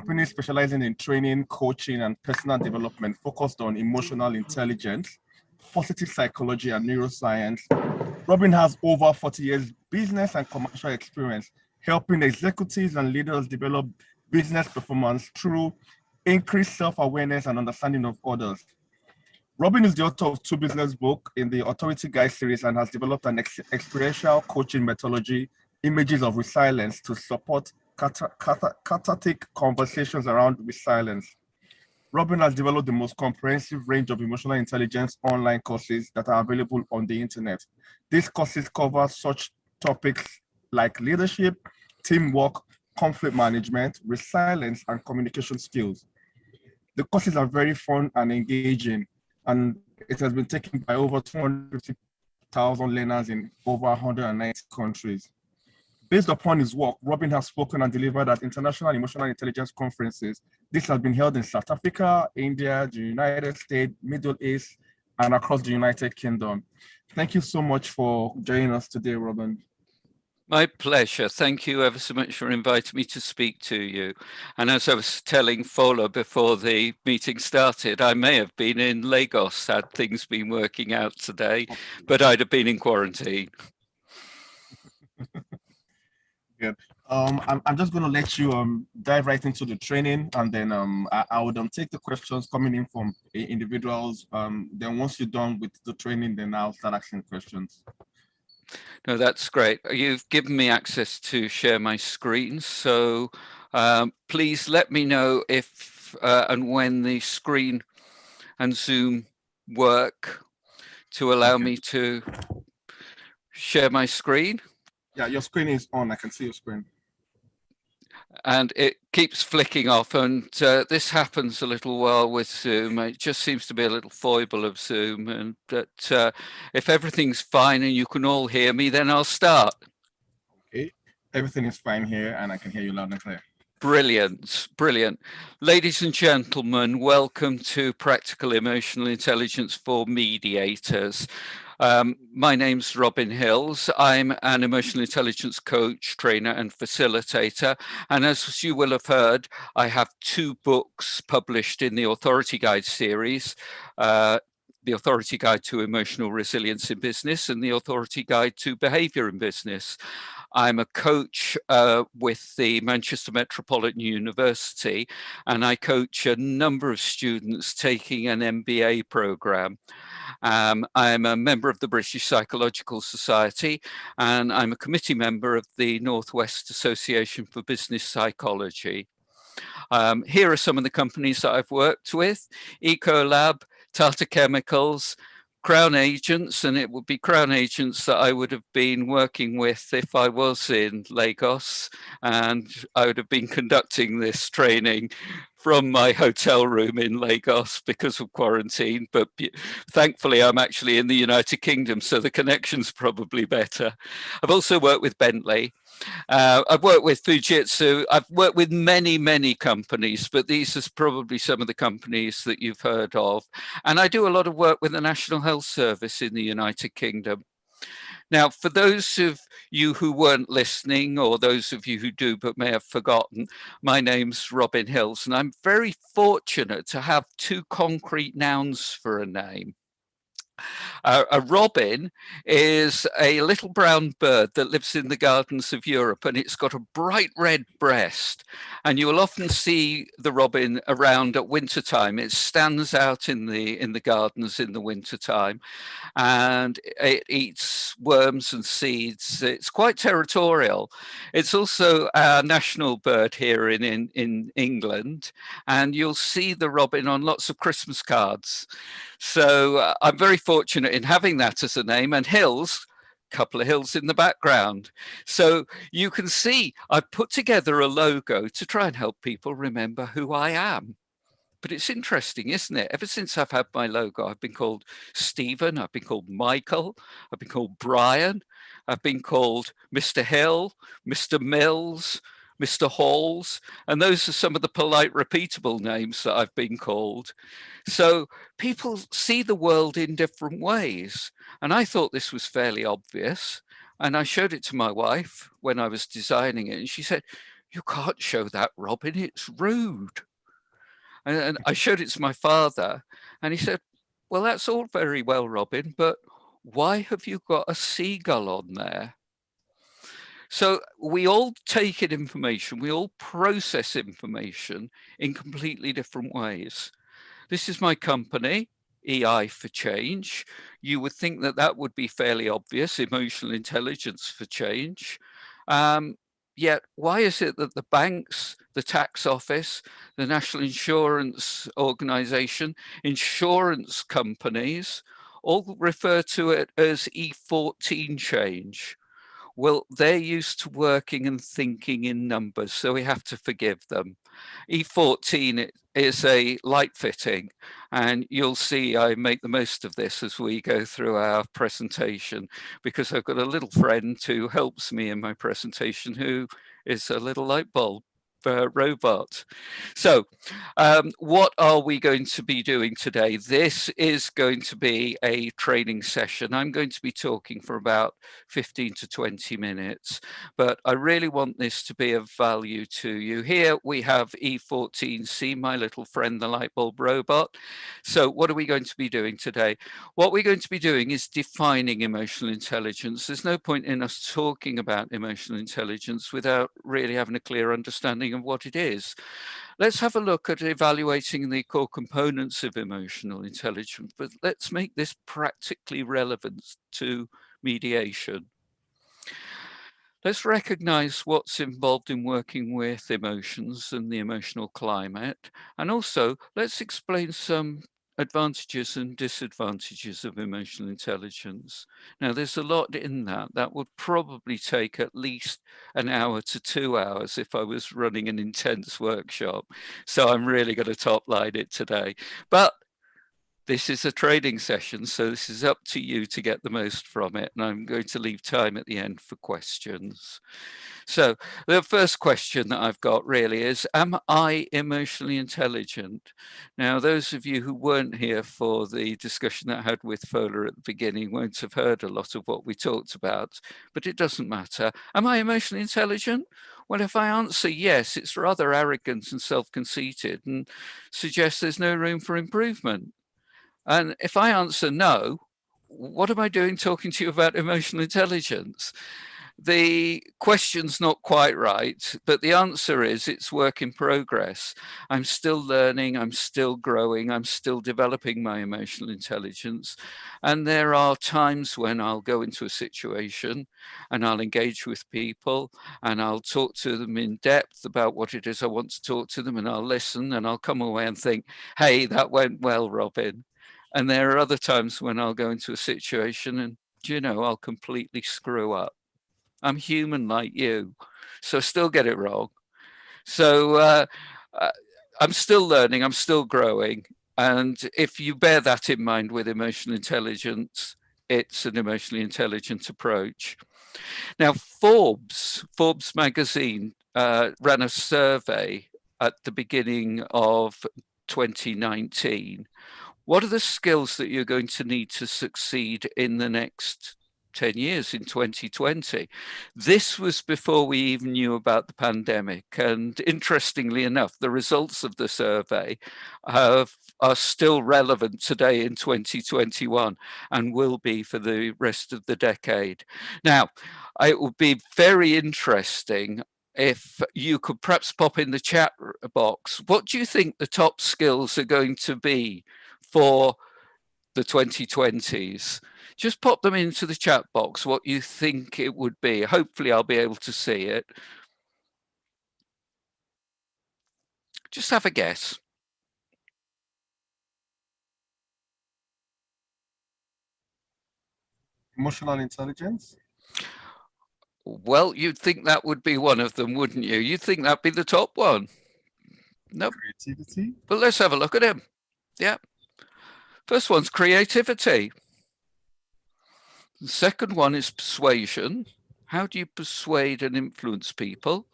company specializing in training, coaching, and personal development focused on emotional intelligence, positive psychology, and neuroscience. Robin has over 40 years business and commercial experience, helping executives and leaders develop business performance through increased self-awareness and understanding of others. Robin is the author of 2 business books in the Authority Guide series and has developed an experiential coaching methodology, Images of Resilience, to support cathartic conversations around resilience. Robin has developed the most comprehensive range of emotional intelligence online courses that are available on the internet. These courses cover such topics like leadership, teamwork, conflict management, resilience, and communication skills. The courses are very fun and engaging, and it has been taken by over 250,000 learners in over 190 countries. Based upon his work, Robin has spoken and delivered at international emotional intelligence conferences. This has been held in South Africa, India, the United States, Middle East, and across the United Kingdom. Thank you so much for joining us today, Robin. My pleasure. Thank you ever so much for inviting me to speak to you. And as I was telling Fola before the meeting started, I may have been in Lagos had things been working out today, but I'd have been in quarantine. Good. I'm just going to let you dive right into the training, and then I would take the questions coming in from individuals. Then once you're done with the training, then I'll start asking questions. No, that's great. You've given me access to share my screen, so please let me know if and when the screen and Zoom work to allow me to share my screen. Yeah, your screen is on. I can see your screen. And it keeps flicking off, and this happens a little while with Zoom. It just seems to be a little foible of Zoom, and that if everything's fine and you can all hear me, then I'll start. Okay, everything is fine here, and I can hear you loud and clear. Brilliant, brilliant. Ladies and gentlemen, welcome to Practical Emotional Intelligence for Mediators. My name's Robin Hills. I'm an emotional intelligence coach, trainer, and facilitator. And as you will have heard, I have 2 books published in the Authority Guide series, the Authority Guide to Emotional Resilience in Business and the Authority Guide to Behavior in Business. I'm a coach with the Manchester Metropolitan University, and I coach a number of students taking an MBA program. I'm a member of the British Psychological Society, and I'm a committee member of the Northwest Association for Business Psychology. Here are some of the companies that I've worked with: Ecolab, Tata Chemicals, Crown Agents, and it would be Crown Agents that I would have been working with if I was in Lagos, and I would have been conducting this training from my hotel room in Lagos because of quarantine. But thankfully, I'm actually in the United Kingdom, so the connection's probably better. I've also worked with Bentley. I've worked with Fujitsu. I've worked with many, many companies, but these are probably some of the companies that you've heard of. And I do a lot of work with the National Health Service in the United Kingdom. Now, for those of you who weren't listening, or those of you who do but may have forgotten, my name's Robin Hills, and I'm very fortunate to have 2 concrete nouns for a name. A robin is a little brown bird that lives in the gardens of Europe, and it's got a bright red breast. And you will often see the robin around at wintertime. It stands out in the gardens in the wintertime, and it eats worms and seeds. It's quite territorial. It's also our national bird here in England, and you'll see the robin on lots of Christmas cards. So I'm very fortunate in having that as a name, and Hills, a couple of hills in the background. So you can see I've put together a logo to try and help people remember who I am. But it's interesting, isn't it? Ever since I've had my logo, I've been called Stephen, I've been called Michael, I've been called Brian, I've been called Mr. Hill, Mr. Mills, Mr. Halls, and those are some of the polite, repeatable names that I've been called. So people see the world in different ways. And I thought this was fairly obvious. And I showed it to my wife when I was designing it. And she said, "You can't show that, Robin, it's rude." And I showed it to my father, and he said, "Well, that's all very well, Robin, but why have you got a seagull on there?" So we all take in information, we all process information in completely different ways. This is my company, EI for change. You would think that that would be fairly obvious, emotional intelligence for change. Yet, why is it that the banks, the tax office, the National Insurance Organization, insurance companies all refer to it as E14 change? Well, they're used to working and thinking in numbers, so we have to forgive them. E14 is a light fitting, and you'll see I make the most of this as we go through our presentation, because I've got a little friend who helps me in my presentation who is a little light bulb robot. So what are we going to be doing today? This is going to be a training session. I'm going to be talking for about 15 to 20 minutes, but I really want this to be of value to you. Here we have E14C, my little friend, the light bulb robot. So what are we going to be doing today? What we're going to be doing is defining emotional intelligence. There's no point in us talking about emotional intelligence without really having a clear understanding of what it is. Let's have a look at evaluating the core components of emotional intelligence, but let's make this practically relevant to mediation. Let's recognize what's involved in working with emotions and the emotional climate. And also, let's explain some advantages and disadvantages of emotional intelligence. Now, there's a lot in that. That would probably take at least an hour to 2 hours if I was running an intense workshop. So I'm really going to top line it today. But this is a training session, so this is up to you to get the most from it. And I'm going to leave time at the end for questions. So the first question that I've got really is, am I emotionally intelligent? Now, those of you who weren't here for the discussion that I had with Fola at the beginning won't have heard a lot of what we talked about, but it doesn't matter. Am I emotionally intelligent? Well, if I answer yes, it's rather arrogant and self-conceited and suggests there's no room for improvement. And if I answer no, what am I doing talking to you about emotional intelligence? The question's not quite right, but the answer is it's work in progress. I'm still learning, I'm still growing, I'm still developing my emotional intelligence. And there are times when I'll go into a situation and I'll engage with people and I'll talk to them in depth about what it is I want to talk to them, and I'll listen and I'll come away and think, hey, that went well, Robin. And there are other times when I'll go into a situation and, you know, I'll completely screw up. I'm human like you, so still get it wrong. So I'm still learning, I'm still growing. And if you bear that in mind with emotional intelligence, it's an emotionally intelligent approach. Now, Forbes magazine ran a survey at the beginning of 2019. What are the skills that you're going to need to succeed in the next 10 years, in 2020? This was before we even knew about the pandemic. And interestingly enough, the results of the survey are still relevant today in 2021 and will be for the rest of the decade. Now, it would be very interesting if you could perhaps pop in the chat box, what do you think the top skills are going to be for the 2020s? Just pop them into the chat box, what you think it would be. Hopefully I'll be able to see it. Just have a guess. Emotional intelligence? Well, you'd think that would be one of them, wouldn't you? You'd think that'd be the top one. Nope. Creativity? But let's have a look at him. Yeah. First one's creativity. The second one is persuasion. How do you persuade and influence people?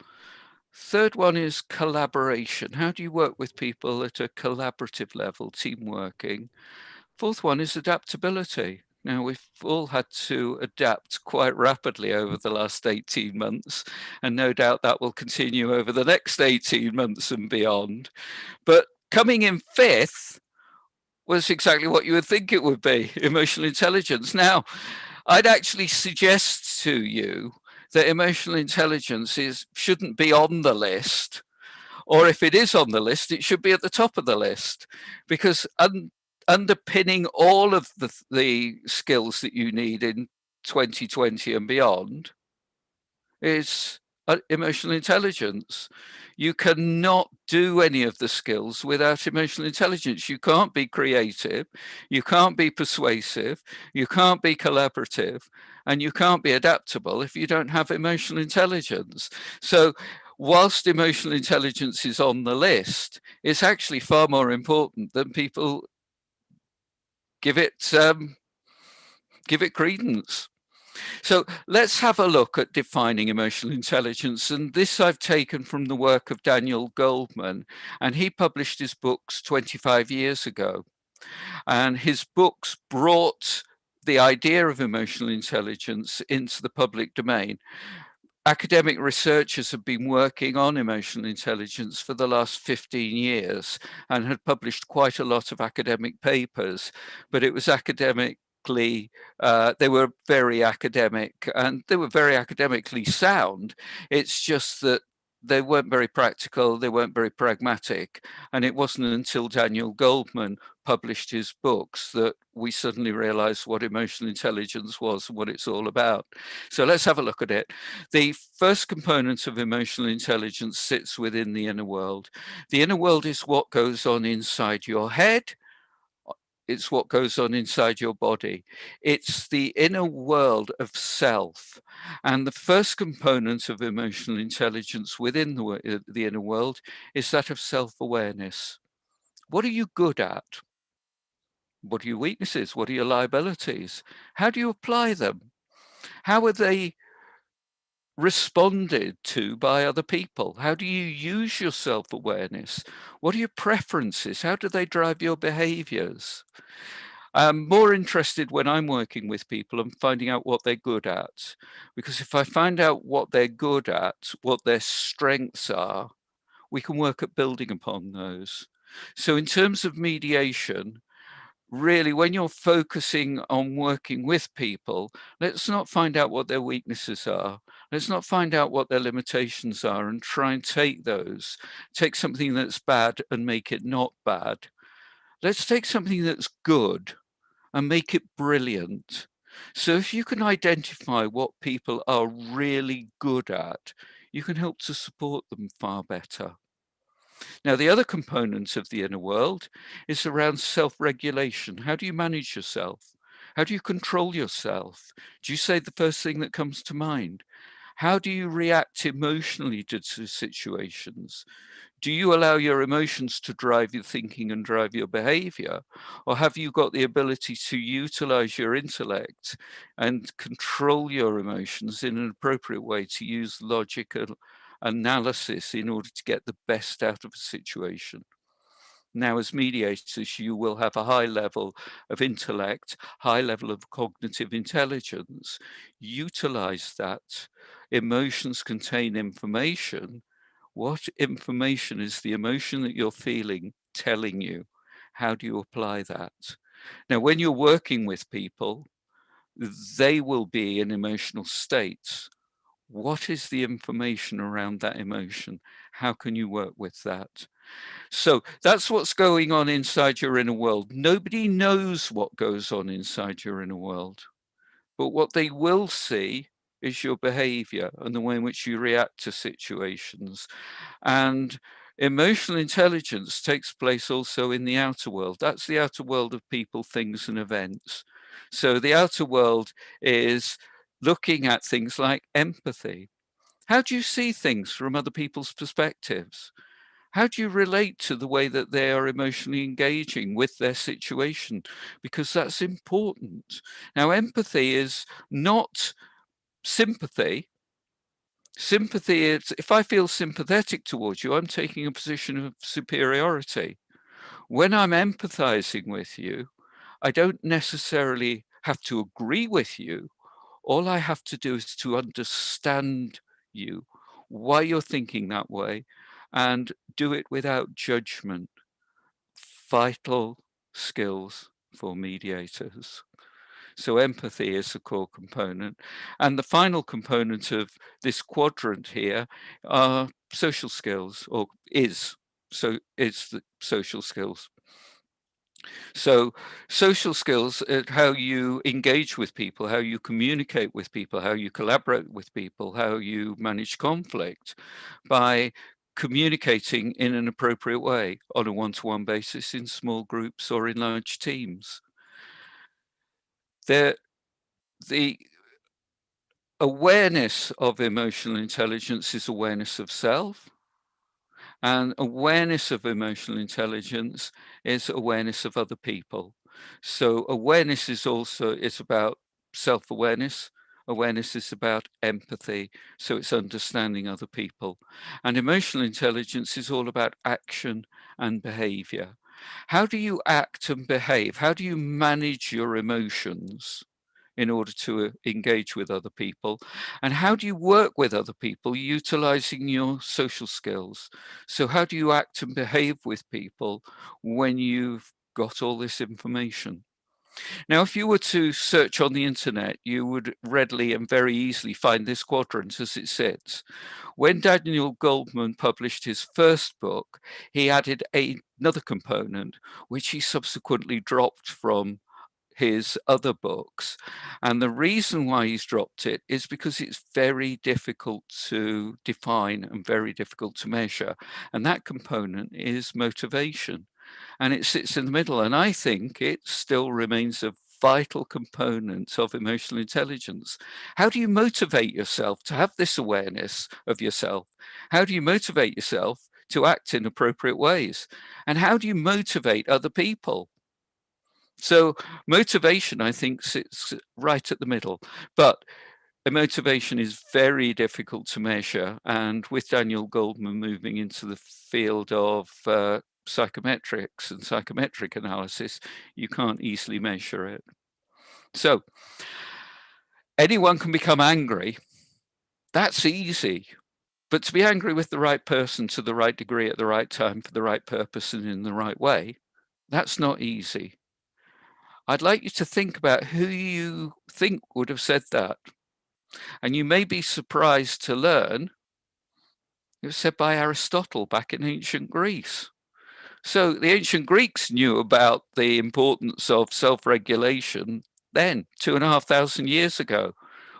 Third one is collaboration. How do you work with people at a collaborative level, team working? Fourth one is adaptability. Now, we've all had to adapt quite rapidly over the last 18 months, and no doubt that will continue over the next 18 months and beyond. But coming in fifth was exactly what you would think it would be, emotional intelligence. Now, I'd actually suggest to you that emotional intelligence shouldn't be on the list, or if it is on the list, it should be at the top of the list, because underpinning all of the skills that you need in 2020 and beyond is emotional intelligence. You cannot do any of the skills without emotional intelligence. You can't be creative, you can't be persuasive, you can't be collaborative, and you can't be adaptable if you don't have emotional intelligence. So whilst emotional intelligence is on the list, it's actually far more important than people give it credence. So let's have a look at defining emotional intelligence. And this I've taken from the work of Daniel Goldman, and he published his books 25 years ago. And his books brought the idea of emotional intelligence into the public domain. Academic researchers have been working on emotional intelligence for the last 15 years and had published quite a lot of academic papers, but it was academically, they were very academic and they were very academically sound. It's just that they weren't very practical, they weren't very pragmatic. And it wasn't until Daniel Goldman published his books that we suddenly realized what emotional intelligence was and what it's all about. So let's have a look at it. The first component of emotional intelligence sits within the inner world. The inner world is what goes on inside your head. It's what goes on inside your body. It's the inner world of self. And the first component of emotional intelligence within the inner world is that of self-awareness. What are you good at? What are your weaknesses? What are your liabilities? How do you apply them? How are they responded to by other people? How do you use your self-awareness? What are your preferences? How do they drive your behaviors? I'm more interested when I'm working with people and finding out what they're good at. Because if I find out what they're good at, what their strengths are, we can work at building upon those. So in terms of mediation, really, when you're focusing on working with people, let's not find out what their weaknesses are. Let's not find out what their limitations are and try and take those. Take something that's bad and make it not bad. Let's take something that's good and make it brilliant. So if you can identify what people are really good at, you can help to support them far better. Now, the other component of the inner world is around self-regulation. How do you manage yourself? How do you control yourself? Do you say the first thing that comes to mind? How do you react emotionally to situations? Do you allow your emotions to drive your thinking and drive your behavior? Or have you got the ability to utilize your intellect and control your emotions in an appropriate way to use logical analysis in order to get the best out of a situation? Now, as mediators, you will have a high level of intellect, high level of cognitive intelligence. Utilize that. Emotions contain information. What information is the emotion that you're feeling telling you? How do you apply that? Now, when you're working with people, they will be in emotional states. What is the information around that emotion? How can you work with that? So that's what's going on inside your inner world. Nobody knows what goes on inside your inner world, but what they will see is your behavior and the way in which you react to situations. And emotional intelligence takes place also in the outer world. That's the outer world of people, things, and events. So the outer world is looking at things like empathy. How do you see things from other people's perspectives? How do you relate to the way that they are emotionally engaging with their situation? Because that's important. Now, empathy is not sympathy. Sympathy is, if I feel sympathetic towards you, I'm taking a position of superiority. When I'm empathizing with you, I don't necessarily have to agree with you. All I have to do is to understand you, why you're thinking that way, and do it without judgment. Vital skills for mediators. So empathy is a core component. And the final component of this quadrant here are social skills, or is the social skills. So social skills, how you engage with people, how you communicate with people, how you collaborate with people, how you manage conflict by communicating in an appropriate way on a one-to-one basis, in small groups or in large teams. The awareness of emotional intelligence is awareness of self, and awareness of emotional intelligence is awareness of other people. So awareness is about self-awareness. Awareness is about empathy, so it's understanding other people. And emotional intelligence is all about action and behavior. How do you act and behave? How do you manage your emotions in order to engage with other people? And how do you work with other people utilizing your social skills? So how do you act and behave with people when you've got all this information? Now, if you were to search on the internet, you would readily and very easily find this quadrant as it sits. When Daniel Goldman published his first book, he added another component, which he subsequently dropped from his other books. And the reason why he's dropped it is because it's very difficult to define and very difficult to measure. And that component is motivation. And it sits in the middle. And I think it still remains a vital component of emotional intelligence. How do you motivate yourself to have this awareness of yourself? How do you motivate yourself to act in appropriate ways? And how do you motivate other people? So motivation, I think, sits right at the middle, but motivation is very difficult to measure. And with Daniel Goldman moving into the field of psychometrics and psychometric analysis, you can't easily measure it. So anyone can become angry. That's easy. But to be angry with the right person to the right degree at the right time for the right purpose and in the right way, that's not easy. I'd like you to think about who you think would have said that. And you may be surprised to learn it was said by Aristotle back in ancient Greece. So the ancient Greeks knew about the importance of self-regulation then, 2,500 years ago.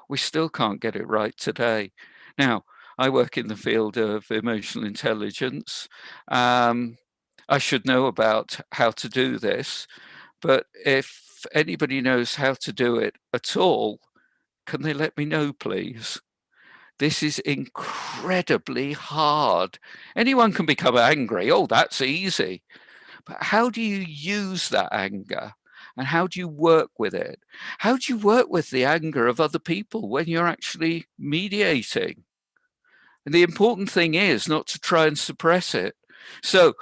We still can't get it right today. Now, I work in the field of emotional intelligence. I should know about how to do this, but if anybody knows how to do it at all, can they let me know, please? This is incredibly hard. Anyone can become angry. Oh, that's easy. But how do you use that anger? And how do you work with it? How do you work with the anger of other people when you're actually mediating? And the important thing is not to try and suppress it. So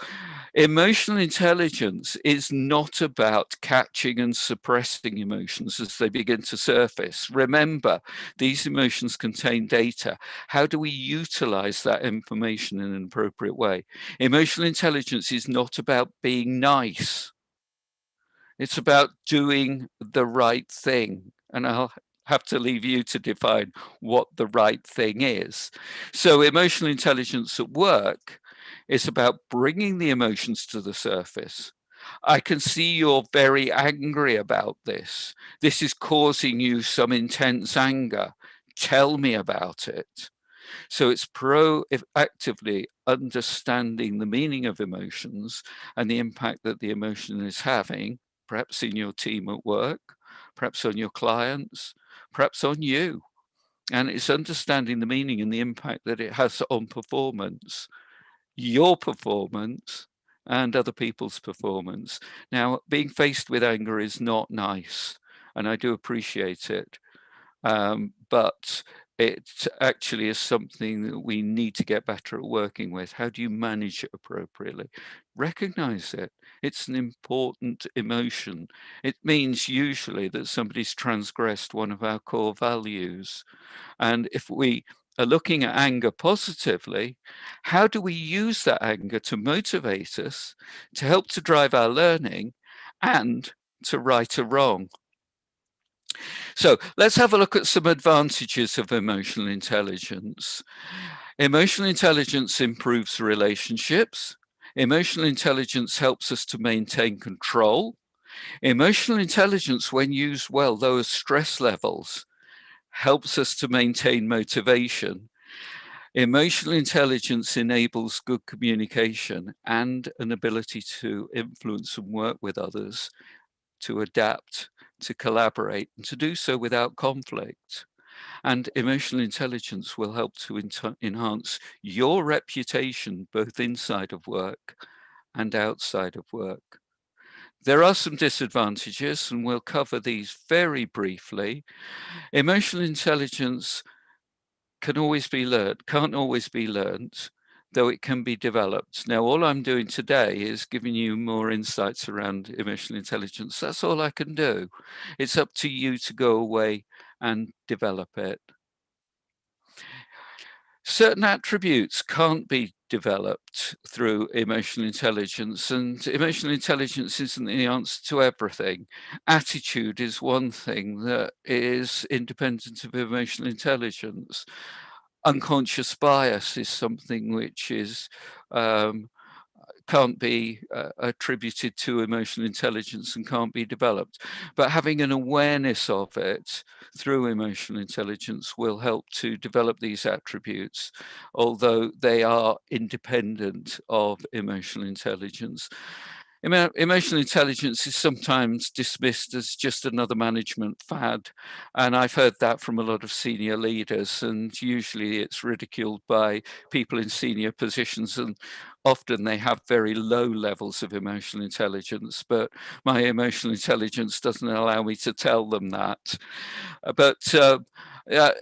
emotional intelligence is not about catching and suppressing emotions as they begin to surface. Remember, these emotions contain data. How do we utilize that information in an appropriate way? Emotional intelligence is not about being nice. It's about doing the right thing. And I'll have to leave you to define what the right thing is. So emotional intelligence at work is about bringing the emotions to the surface. I can see you're very angry about this. This is causing you some intense anger. Tell me about it. So it's proactively understanding the meaning of emotions and the impact that the emotion is having, perhaps in your team at work, perhaps on your clients, perhaps on you. And it's understanding the meaning and the impact that it has on performance, your performance and other people's performance. Now, being faced with anger is not nice, and I do appreciate it. But it actually is something that we need to get better at working with. How do you manage it appropriately? Recognize it. It's an important emotion. It means usually that somebody's transgressed one of our core values. And if we are looking at anger positively, how do we use that anger to motivate us, to help to drive our learning, and to right a wrong? So let's have a look at some advantages of emotional intelligence. Emotional intelligence improves relationships. Emotional intelligence helps us to maintain control. Emotional intelligence, when used well, lowers stress levels, helps us to maintain motivation. Emotional intelligence enables good communication and an ability to influence and work with others, to adapt, to collaborate, and to do so without conflict. And emotional intelligence will help to enhance your reputation both inside of work and outside of work. There are some disadvantages, and we'll cover these very briefly. Emotional intelligence can't always be learned, though it can be developed. Now, all I'm doing today is giving you more insights around emotional intelligence. That's all I can do. It's up to you to go away and develop it. Certain attributes can't be developed through emotional intelligence, and emotional intelligence isn't the answer to everything. Attitude is one thing that is independent of emotional intelligence. Unconscious bias is something which is can't be attributed to emotional intelligence and can't be developed. But having an awareness of it through emotional intelligence will help to develop these attributes, although they are independent of emotional intelligence. Emotional intelligence is sometimes dismissed as just another management fad, and I've heard that from a lot of senior leaders, and usually it's ridiculed by people in senior positions, and often they have very low levels of emotional intelligence, but my emotional intelligence doesn't allow me to tell them that. But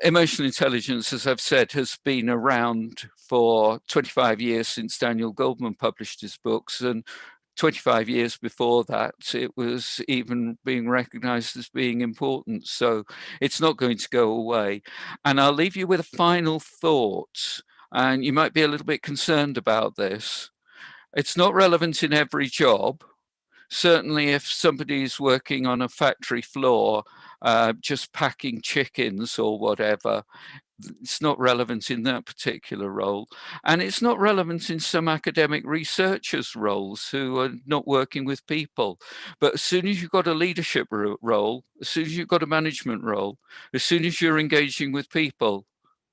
emotional intelligence, as I've said, has been around for 25 years since Daniel Goleman published his books, and 25 years before that, it was even being recognized as being important. So it's not going to go away. And I'll leave you with a final thought, and you might be a little bit concerned about this. It's not relevant in every job. Certainly if somebody's working on a factory floor, just packing chickens or whatever, it's not relevant in that particular role. And it's not relevant in some academic researchers' roles who are not working with people. But as soon as you've got a leadership role, as soon as you've got a management role, as soon as you're engaging with people,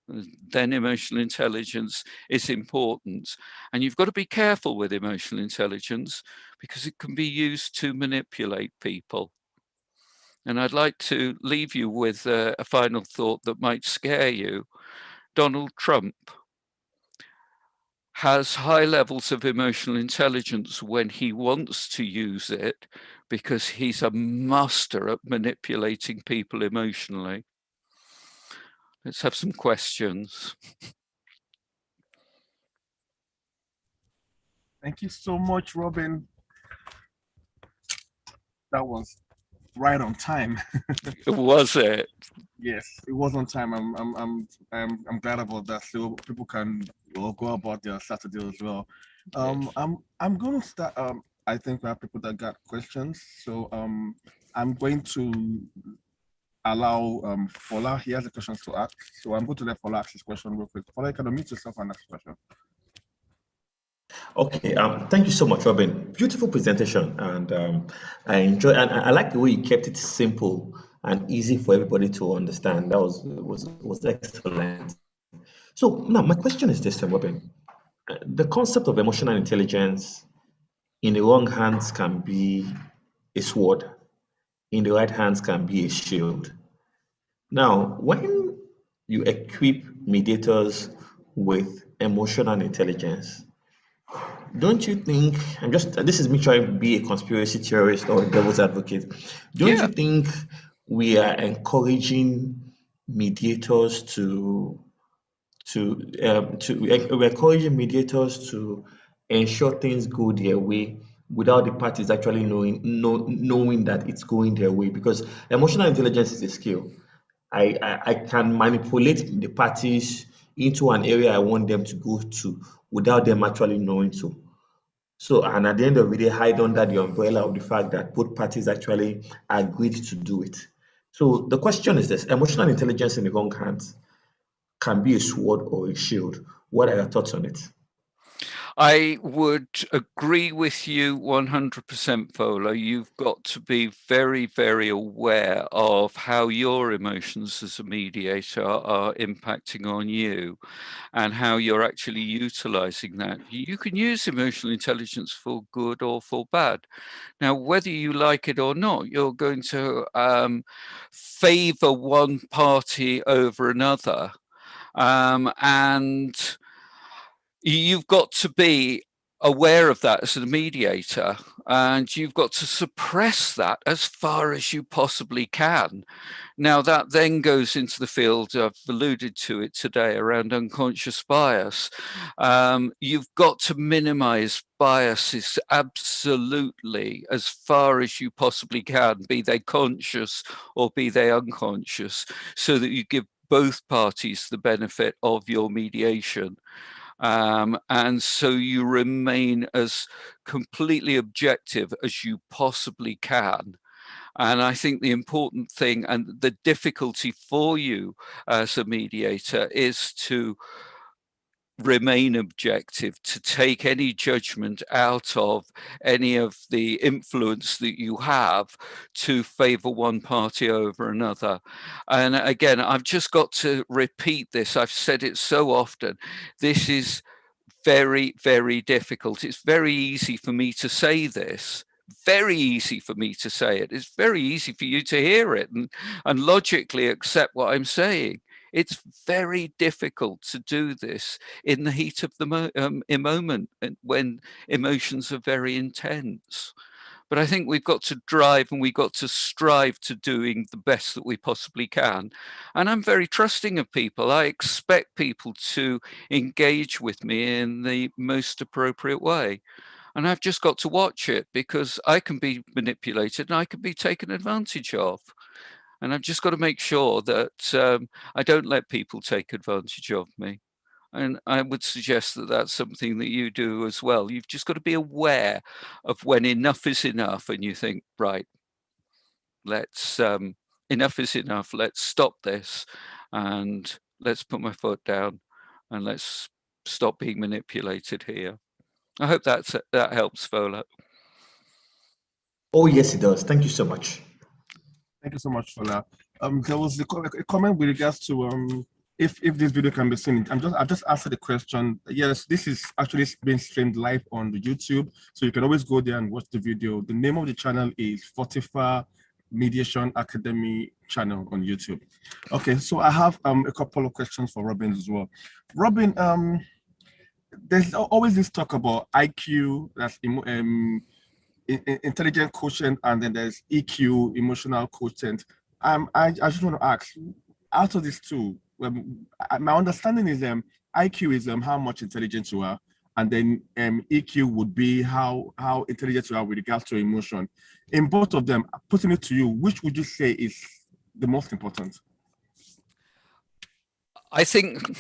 then emotional intelligence is important. And you've got to be careful with emotional intelligence because it can be used to manipulate people. And I'd like to leave you with a final thought that might scare you. Donald Trump has high levels of emotional intelligence when he wants to use it because he's a master at manipulating people emotionally. Let's have some questions. Thank you so much, Robin. That was right on time. Was it? Yes, it was on time. I'm glad about that. So people can go about their Saturday as well. I'm going to start. I think we have people that got questions. So I'm going to allow Fola. He has a question to ask. So I'm going to let Fola ask his question real quick. Fola, you can unmute yourself and ask a question. Okay, thank you so much, Robin. Beautiful presentation, and I enjoy, and I like the way you kept it simple and easy for everybody to understand. That was excellent. So now my question is this, Robin. The concept of emotional intelligence in the wrong hands can be a sword, in the right hands can be a shield. Now, when you equip mediators with emotional intelligence, don't you think, this is me trying to be a conspiracy theorist or a devil's advocate, don't you think we are encouraging mediators we're encouraging mediators to ensure things go their way without the parties actually knowing that it's going their way, because emotional intelligence is a skill. I can manipulate the parties into an area I want them to go to without them actually knowing to. So, and at the end of the day, hide under the umbrella of the fact that both parties actually agreed to do it. So the question is this: emotional intelligence in the wrong hands can be a sword or a shield. What are your thoughts on it? I would agree with you 100%, Fola. You've got to be very, very aware of how your emotions as a mediator are impacting on you and how you're actually utilizing that. You can use emotional intelligence for good or for bad. Now, whether you like it or not, you're going to favor one party over another. And you've got to be aware of that as a mediator, and you've got to suppress that as far as you possibly can. Now, that then goes into the field, I've alluded to it today, around unconscious bias. You've got to minimize biases absolutely as far as you possibly can, be they conscious or be they unconscious, so that you give both parties the benefit of your mediation. And so you remain as completely objective as you possibly can. And I think the important thing and the difficulty for you as a mediator is to remain objective, to take any judgment out of any of the influence that you have to favor one party over another. And again, I've just got to repeat this. I've said it so often. This is very, very difficult. It's very easy for me to say this. Very easy for me to say it. It's very easy for you to hear it and logically accept what I'm saying. It's very difficult to do this in the heat of the moment when emotions are very intense. But I think we've got to drive and we've got to strive to doing the best that we possibly can. And I'm very trusting of people. I expect people to engage with me in the most appropriate way. And I've just got to watch it, because I can be manipulated and I can be taken advantage of. And I've just got to make sure that I don't let people take advantage of me. And I would suggest that that's something that you do as well. You've just got to be aware of when enough is enough and you think, right, let's enough is enough. Let's stop this and let's put my foot down and let's stop being manipulated here. I hope that helps, Fola. Oh, yes, it does. Thank you so much. Thank you so much for that. There was a comment with regards to if this video can be seen. I've just answered the question. Yes, this is actually being streamed live on the YouTube, so you can always go there and watch the video. The name of the channel is Fortify Mediation Academy channel on YouTube. Okay, so I have a couple of questions for Robin as well. Robin, there's always this talk about IQ, that's intelligent quotient, and then there's EQ, emotional quotient. I just want to ask, out of these two, my understanding is IQ is how much intelligent you are, and then EQ would be how intelligent you are with regards to emotion. In both of them, putting it to you, which would you say is the most important? I think,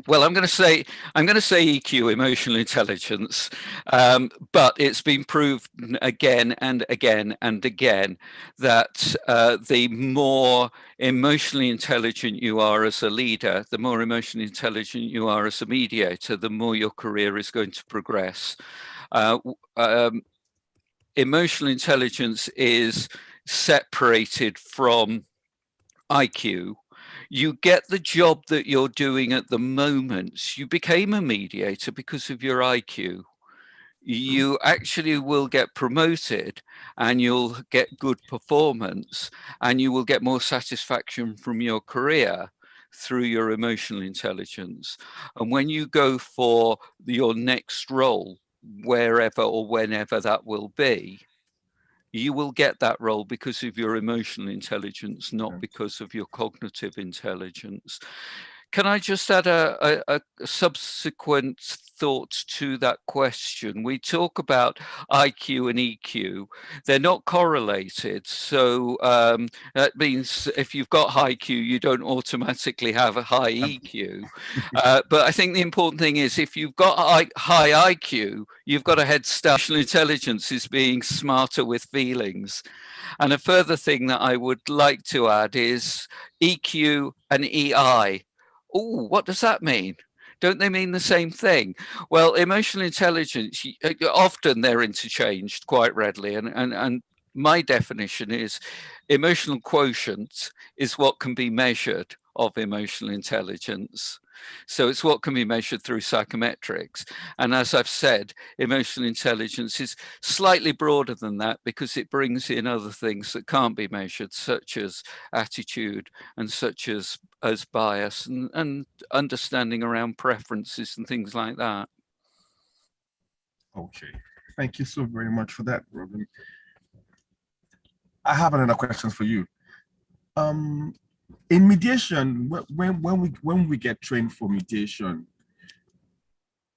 well, I'm going to say EQ, emotional intelligence, but it's been proved again and again and again that the more emotionally intelligent you are as a leader, the more emotionally intelligent you are as a mediator, the more your career is going to progress. Emotional intelligence is separated from IQ. You get the job that you're doing at the moment. You became a mediator because of your IQ. You actually will get promoted and you'll get good performance and you will get more satisfaction from your career through your emotional intelligence. And when you go for your next role, wherever or whenever that will be, you will get that role because of your emotional intelligence, not because of your cognitive intelligence. Can I just add a subsequent thought to that question? We talk about IQ and EQ. They're not correlated. So that means if you've got high IQ, you don't automatically have a high EQ. But I think the important thing is if you've got high IQ, you've got a head start. Emotional intelligence is being smarter with feelings. And a further thing that I would like to add is EQ and EI. Oh, what does that mean? Don't they mean the same thing? Well, emotional intelligence, often they're interchanged quite readily. And my definition is emotional quotient is what can be measured of emotional intelligence. So it's what can be measured through psychometrics. And as I've said, emotional intelligence is slightly broader than that because it brings in other things that can't be measured, such as attitude and such as bias and understanding around preferences and things like that. Okay, thank you so very much for that, Robin. I have another question for you. In mediation, when we get trained for mediation,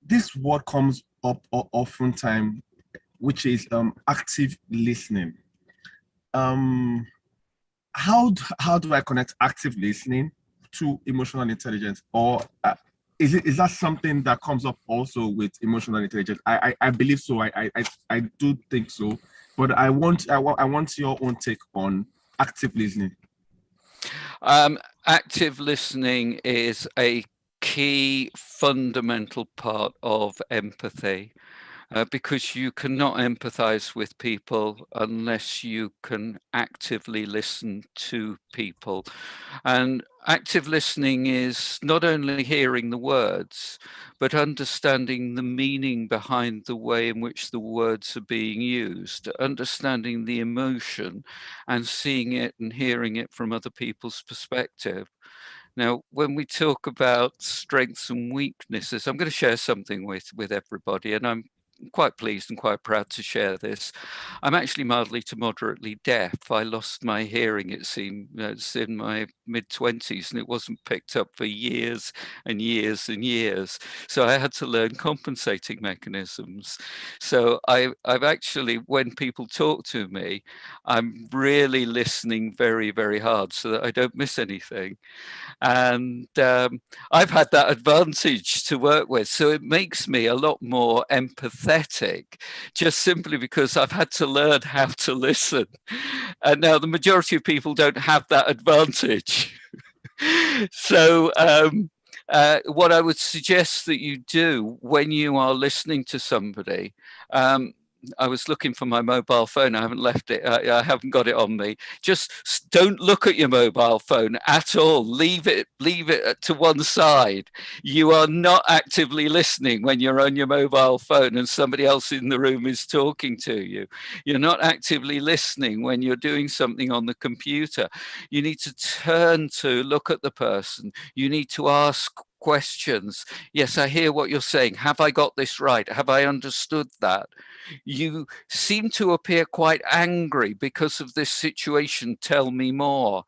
this word comes up oftentimes, which is active listening. How do I connect active listening to emotional intelligence, or is that something that comes up also with emotional intelligence? I believe so. I do think so, but I want your own take on active listening. Active listening is a key fundamental part of empathy. Because you cannot empathize with people unless you can actively listen to people. And active listening is not only hearing the words, but understanding the meaning behind the way in which the words are being used, understanding the emotion and seeing it and hearing it from other people's perspective. Now, when we talk about strengths and weaknesses, I'm going to share something with everybody, and I'm quite pleased and quite proud to share this. I'm actually mildly to moderately deaf. I lost my hearing, it seems, it's in my mid-20s, and it wasn't picked up for years and years and years. So I had to learn compensating mechanisms. So I've actually, when people talk to me, I'm really listening very, very hard so that I don't miss anything. And I've had that advantage to work with. So it makes me a lot more empathetic, just simply because I've had to learn how to listen. And now the majority of people don't have that advantage. So what I would suggest that you do when you are listening to somebody, I was looking for my mobile phone. I haven't left it. I haven't got it on me. Just don't look at your mobile phone at all. Leave it to one side. You are not actively listening when you're on your mobile phone and somebody else in the room is talking to you. You're not actively listening when you're doing something on the computer. You need to turn to look at the person. You need to ask questions. Yes, I hear what you're saying. Have I got this right? Have I understood that? You seem to appear quite angry because of this situation. Tell me more.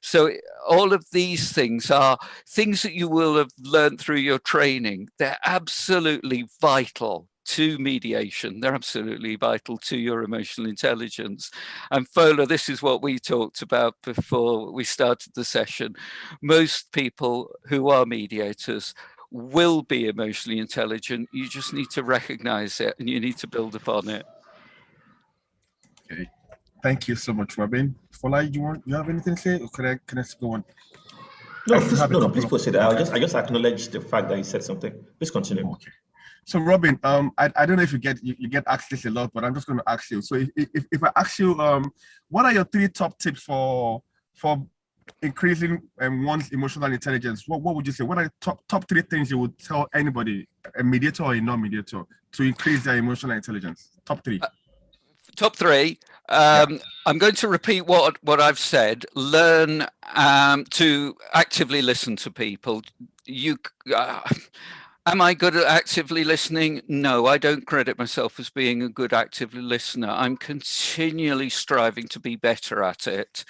So all of these things are things that you will have learned through your training. They're absolutely vital to mediation. They're absolutely vital to your emotional intelligence. And Fola, this is what we talked about before we started the session. Most people who are mediators will be emotionally intelligent. You just need to recognize it and you need to build upon it. Okay. Thank you so much, Robin. Fola, you have anything to say, or can I go on? No, please proceed. Okay. I just acknowledge the fact that you said something. Please continue. Okay. So Robin, I don't know if you get asked this a lot, but I'm just going to ask you. So if I ask you, what are your 3 top tips for increasing one's emotional intelligence? What would you say? What are the top 3 things you would tell anybody, a mediator or a non-mediator, to increase their emotional intelligence? Top 3. Top 3. I'm going to repeat what I've said. Learn to actively listen to people. Am I good at actively listening? No, I don't credit myself as being a good actively listener. I'm continually striving to be better at it.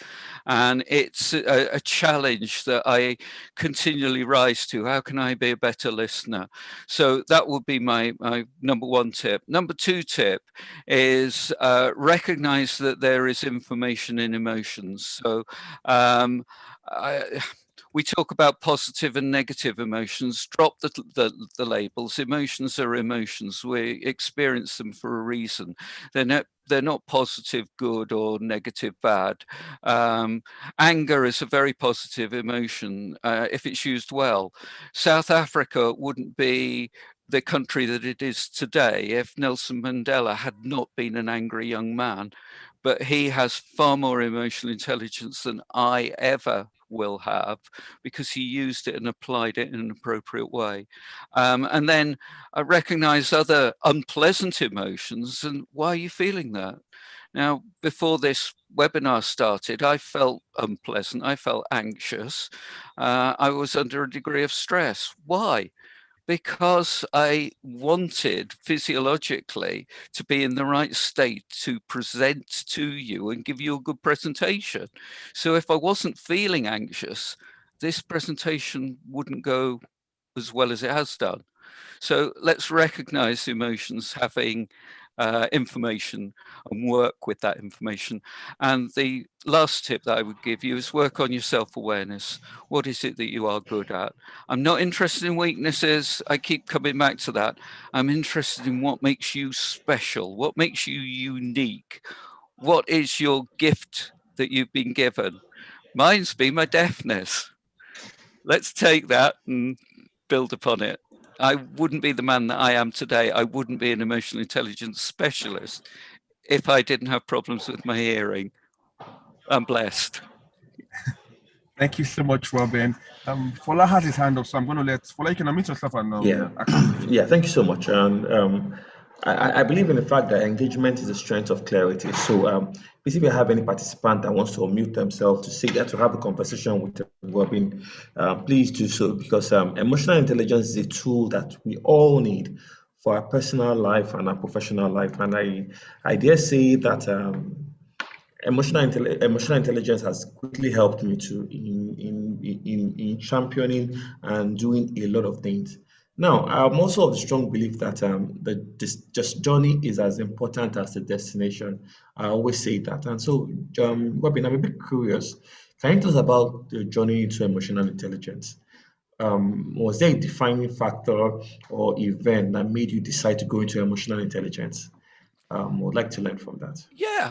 And it's a challenge that I continually rise to. How can I be a better listener? So that would be my number one tip. Number two tip is recognize that there is information in emotions. So we talk about positive and negative emotions. Drop the labels. Emotions are emotions. We experience them for a reason. They're not positive good or negative bad. Anger is a very positive emotion if it's used well. South Africa wouldn't be the country that it is today if Nelson Mandela had not been an angry young man. But he has far more emotional intelligence than I ever will have, because he used it and applied it in an appropriate way. And then I recognize other unpleasant emotions, and why are you feeling that? Now, before this webinar started, I felt unpleasant, I felt anxious, I was under a degree of stress. Why? Because I wanted physiologically to be in the right state to present to you and give you a good presentation. So if I wasn't feeling anxious, this presentation wouldn't go as well as it has done. So let's recognize emotions having information and work with that information. And the last tip that I would give you is work on your self-awareness. What is it that you are good at? I'm not interested in weaknesses. I keep coming back to that. I'm interested in what makes you special, what makes you unique. What is your gift that you've been given? Mine's been my deafness. Let's take that and build upon it. I wouldn't be the man that I am today. I wouldn't be an emotional intelligence specialist if I didn't have problems with my hearing. I'm blessed. Thank you so much, Robin. Fola has his hand up, so I'm going to let Fola. You can unmute yourself and Yeah, ask your question. yeah. Thank you so much. And I believe in the fact that engagement is the strength of clarity. So, please, if you have any participant that wants to unmute themselves to say that, to have a conversation with Robin, please do so, because emotional intelligence is a tool that we all need for our personal life and our professional life. And I dare say that emotional intelligence has quickly helped me to in championing and doing a lot of things. Now, I'm also of the strong belief that this just journey is as important as the destination. I always say that. And so, Robin, I'm a bit curious. Can you tell us about the journey into emotional intelligence? Was there a defining factor or event that made you decide to go into emotional intelligence? Would like to learn from that. Yeah.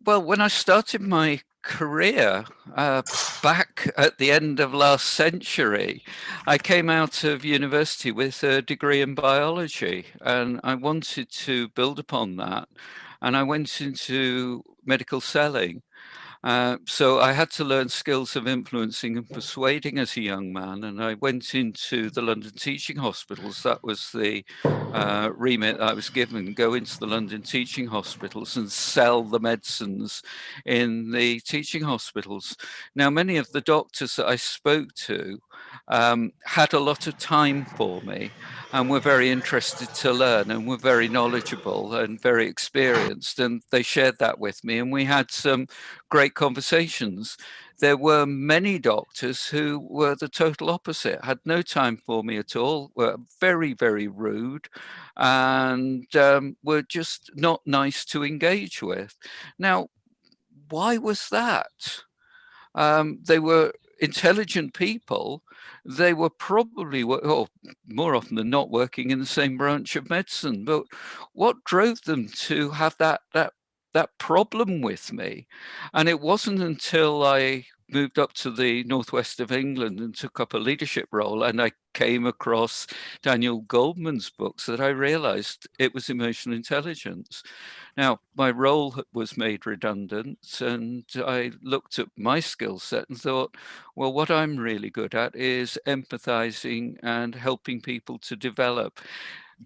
Well, when I started my career back at the end of last century, I came out of university with a degree in biology, and I wanted to build upon that. And I went into medical selling. So I had to learn skills of influencing and persuading as a young man, and I went into the London teaching hospitals. That was the remit that I was given: go into the London teaching hospitals and sell the medicines in the teaching hospitals. Now, many of the doctors that I spoke to had a lot of time for me and were very interested to learn and were very knowledgeable and very experienced, and they shared that with me, and we had some great conversations. There were many doctors who were the total opposite, had no time for me at all, were very, very rude, and were just not nice to engage with. Now, why was that? They were intelligent people. They were probably, or more often than not, working in the same branch of medicine. But what drove them to have that problem with me? And it wasn't until I moved up to the northwest of England and took up a leadership role, and I came across Daniel Goldman's books, that I realized it was emotional intelligence. Now, my role was made redundant, and I looked at my skill set and thought, well, what I'm really good at is empathizing and helping people to develop,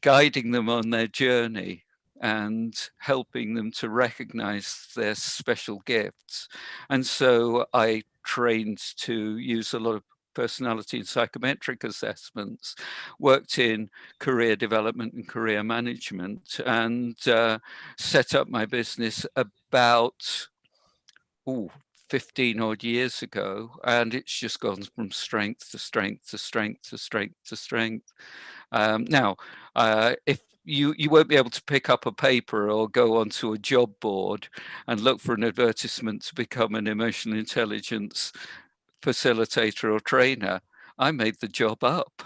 guiding them on their journey and helping them to recognize their special gifts. And so I trained to use a lot of personality and psychometric assessments, worked in career development and career management, and set up my business about 15 odd years ago, and it's just gone from strength to strength to strength to strength to strength. Now, if you won't be able to pick up a paper or go onto a job board and look for an advertisement to become an emotional intelligence facilitator or trainer. I made the job up.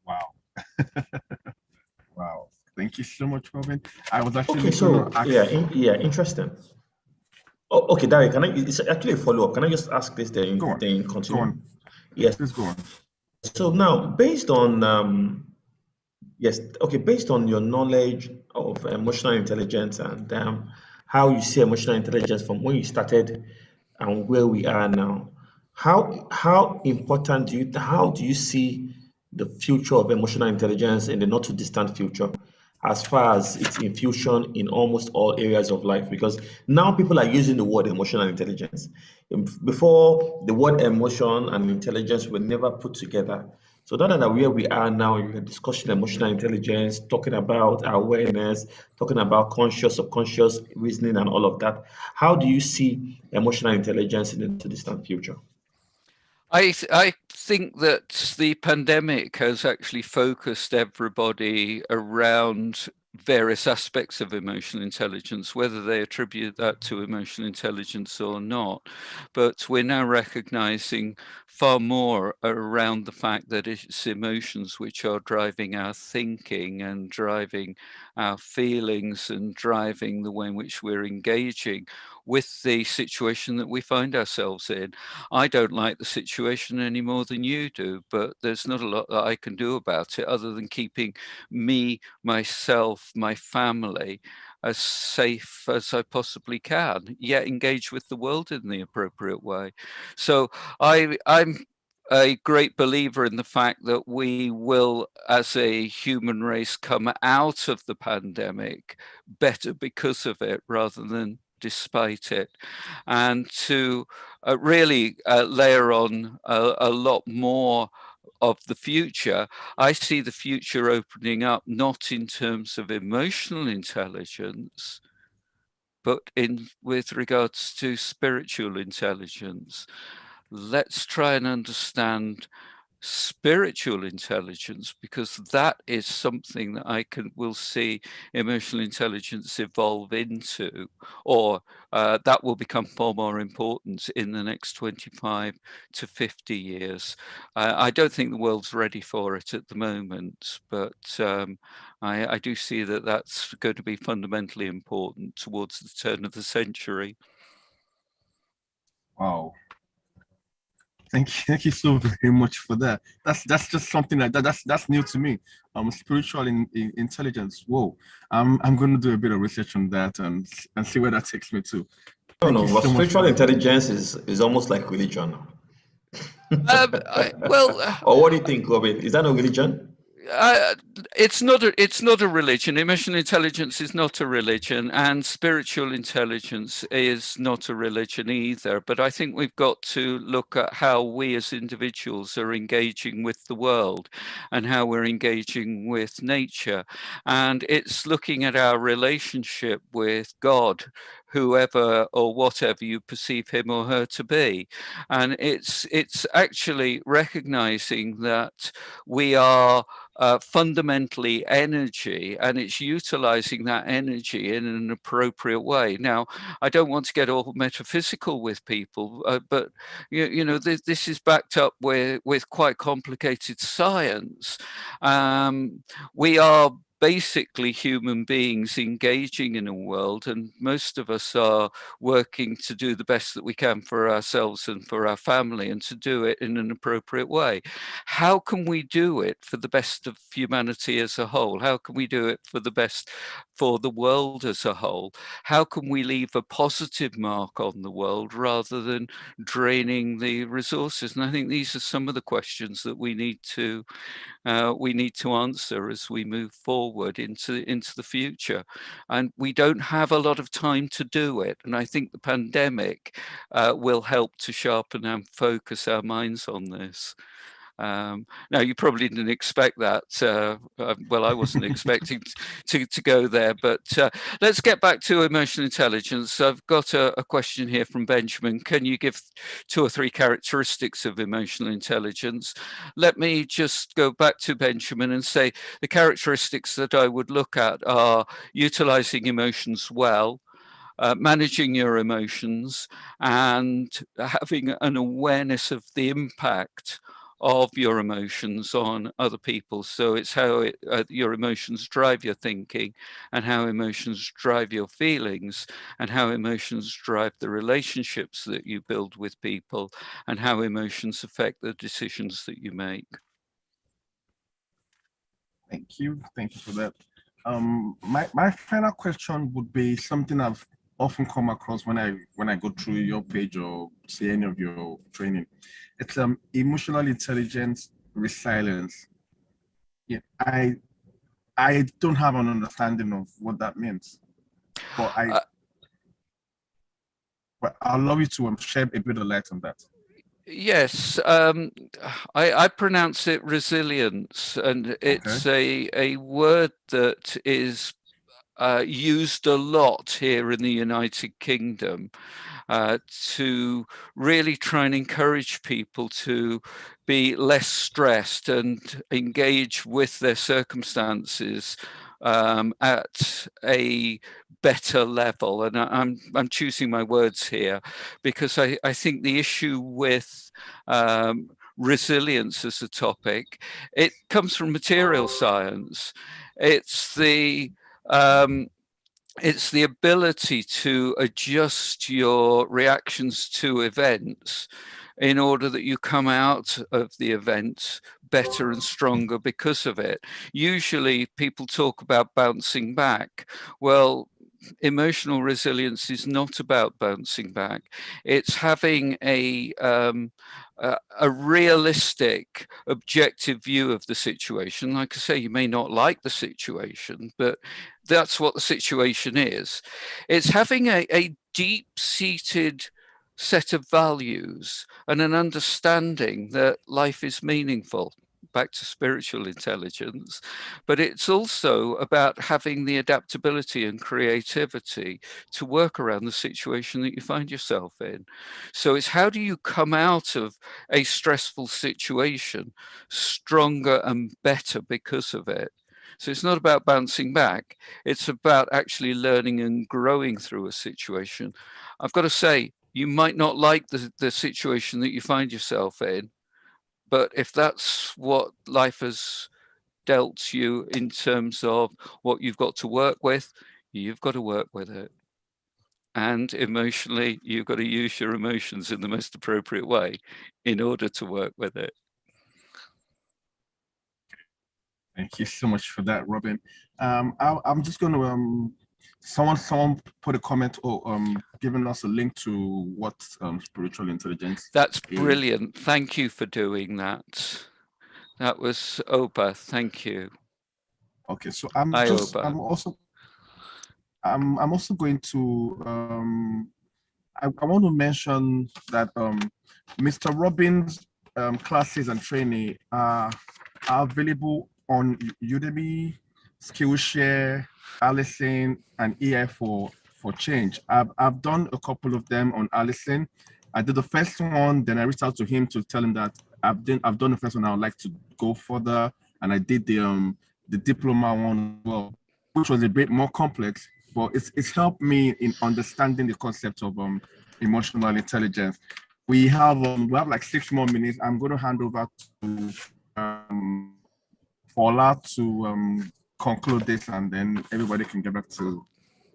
Wow. Wow. Thank you so much, Robin. I was actually Okay, so going to ask. yeah, interesting. Oh, okay, Derek, it's actually a follow-up. Can I just ask this, then Go on. continue? Go on. Yes. Please go on. So now, based on based on your knowledge of emotional intelligence and how you see emotional intelligence from when you started and where we are now, how important how do you see the future of emotional intelligence in the not too distant future, as far as its infusion in almost all areas of life? Because now people are using the word emotional intelligence. Before, the word emotion and intelligence were never put together. So now that where we are now, you're discussing emotional intelligence, talking about awareness, talking about conscious, subconscious reasoning, and all of that. How do you see emotional intelligence in the distant future? I think that the pandemic has actually focused everybody around various aspects of emotional intelligence, whether they attribute that to emotional intelligence or not. But we're now recognizing far more around the fact that it's emotions which are driving our thinking and driving our feelings and driving the way in which we're engaging with the situation that we find ourselves in. I don't like the situation any more than you do, but there's not a lot that I can do about it other than keeping me, myself, my family as safe as I possibly can, yet engage with the world in the appropriate way. So I'm a great believer in the fact that we will, as a human race, come out of the pandemic better because of it rather than despite it, and to really layer on a lot more of the future. I see the future opening up not in terms of emotional intelligence, but with regards to spiritual intelligence. Let's try and understand spiritual intelligence, because that is something that will see emotional intelligence evolve into, or that will become far more important in the next 25 to 50 years. I don't think the world's ready for it at the moment, but I do see that that's going to be fundamentally important towards the turn of the century. Wow. Thank you so very much for that. That's just something like that. That's new to me. Spiritual intelligence. Whoa. I'm going to do a bit of research on that and see where that takes me to. No, Thank you but so much spiritual for that. intelligence is almost like religion. Well, Or what do you think, Robin? Is that a religion? it's not a religion. Emotional intelligence is not a religion, and spiritual intelligence is not a religion either. But I think we've got to look at how we as individuals are engaging with the world and how we're engaging with nature. And it's looking at our relationship with God, whoever or whatever you perceive him or her to be. And it's actually recognizing that we are fundamentally energy, and it's utilizing that energy in an appropriate way. Now, I don't want to get all metaphysical with people, but this is backed up with quite complicated science. We are basically human beings engaging in a world, and most of us are working to do the best that we can for ourselves and for our family, and to do it in an appropriate way. How can we do it for the best of humanity as a whole? How can we do it for the best for the world as a whole? How can we leave a positive mark on the world rather than draining the resources? And I think these are some of the questions that we need to answer as we move forward. forward into the future. And we don't have a lot of time to do it. And I think the pandemic will help to sharpen and focus our minds on this. Now, you probably didn't expect that. Well, I wasn't expecting to go there, but let's get back to emotional intelligence. I've got a question here from Benjamin. Can you give 2 or 3 characteristics of emotional intelligence? Let me just go back to Benjamin and say the characteristics that I would look at are utilizing emotions well, managing your emotions, and having an awareness of the impact of your emotions on other people. So it's how your emotions drive your thinking, and how emotions drive your feelings, and how emotions drive the relationships that you build with people, and how emotions affect the decisions that you make. Thank you for that. My final question would be something I've often come across when I go through your page or see any of your training. It's emotional intelligence resilience. Yeah, I don't have an understanding of what that means, but I'll allow you to shed a bit of light on that. Yes, I pronounce it resilience, and it's a word that is used a lot here in the United Kingdom to really try and encourage people to be less stressed and engage with their circumstances at a better level. And I'm choosing my words here because I think the issue with resilience as a topic, it comes from material science. It's the ability to adjust your reactions to events in order that you come out of the event better and stronger because of it. Usually people talk about bouncing back. Well, emotional resilience is not about bouncing back. It's having a realistic, objective view of the situation. Like I say, you may not like the situation, but that's what the situation is. It's having a deep-seated set of values and an understanding that life is meaningful. Back to spiritual intelligence, but it's also about having the adaptability and creativity to work around the situation that you find yourself in. So it's how do you come out of a stressful situation stronger and better because of it. So it's not about bouncing back, it's about actually learning and growing through a situation. I've got to say, you might not like the situation that you find yourself in, but if that's what life has dealt you in terms of what you've got to work with, you've got to work with it. And emotionally, you've got to use your emotions in the most appropriate way in order to work with it. Thank you so much for that, Robin. I'm just going to someone put a comment or giving us a link to what spiritual intelligence. That's brilliant. Thank you for doing that. That was Oba. Thank you. Okay, so I'm also going to I want to mention that Mr. Robin's classes and training are available on Udemy, Skillshare, Allison, and EI for Change. I've done a couple of them on Allison. I did the first one, then I reached out to him to tell him that I've done the first one. I would like to go further, and I did the diploma one as well, which was a bit more complex, but it's helped me in understanding the concept of emotional intelligence. We have like 6 more minutes. I'm going to hand over to Fola to conclude this, and then everybody can get back to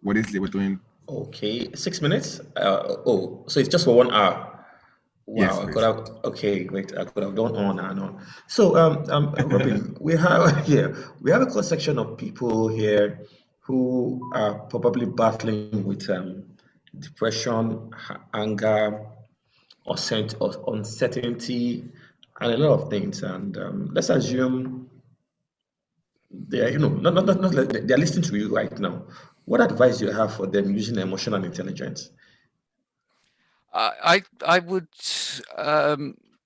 what is they were doing. Okay, 6 minutes. So it's just for 1 hour. Wow, yes, I could have. Okay, great. I could have done on and on. So, Robin, we have we have a cross section of people here who are probably battling with depression, anger, or uncertainty, and a lot of things. And let's assume they are, not like they are listening to you right now. What advice do you have for them using emotional intelligence? I would